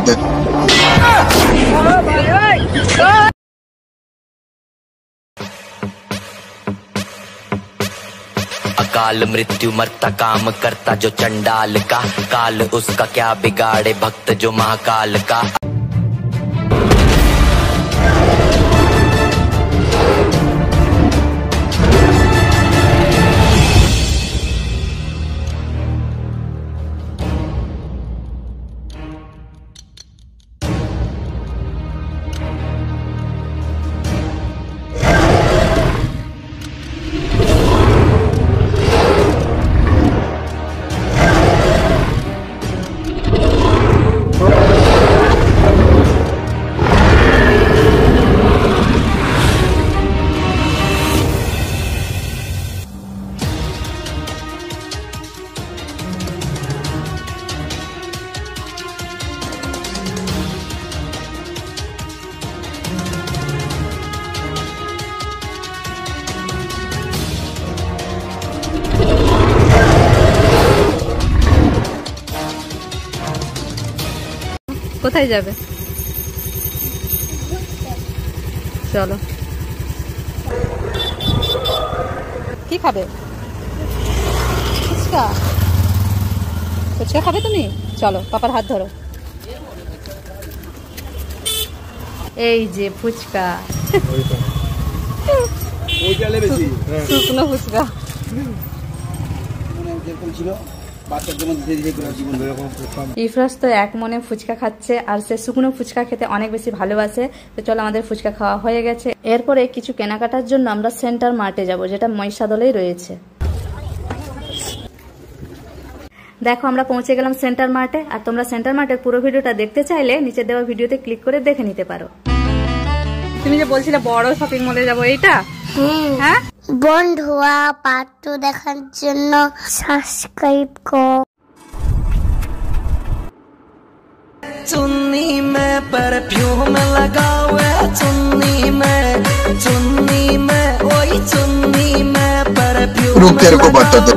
बताते हैं। अकाल मृत्यु मरता काम करता जो चंडाल का, काल उसका क्या बिगाड़े भक्त जो महाकाल का। কোথায় যাবে? চলো। কি খাবে? ফুচকা। ফুচকা খাবে তুমি? চলো, পাপার হাত ধরো। এই যে ফুচকা, শুকনো ফুচকা। ইফরাজ তো এক মনে ফুচকা খাচ্ছে, আর সে শুকনো ফুচকা খেতে অনেক বেশি ভালোবাসে। তো চলো, আমাদের ফুচকা খাওয়া হয়ে গেছে। এরপরে কিছু কেনাকাটার জন্য আমরা সেন্টার মার্টে যাব, যেটা মহিষাদলেই রয়েছে। দেখো, আমরা পৌঁছে গেলাম সেন্টার মার্টে। আর তোমরা সেন্টার মার্টের পুরো ভিডিওটা দেখতে চাইলে নিচে দেওয়া ভিডিওতে ক্লিক করে দেখে নিতে পারো। তুমি যে বলছিলে বড় শপিং মলে যাবো, এইটা? হ্যাঁ, বন্ধুরা পার্ট 2 দেখার জন্য সাবস্ক্রাইব কর। चुन्नी में परफ्यूम लगावे, चुन्नी में ओई चुन्नी में परफ्यूम रुक, तेरे को बताते।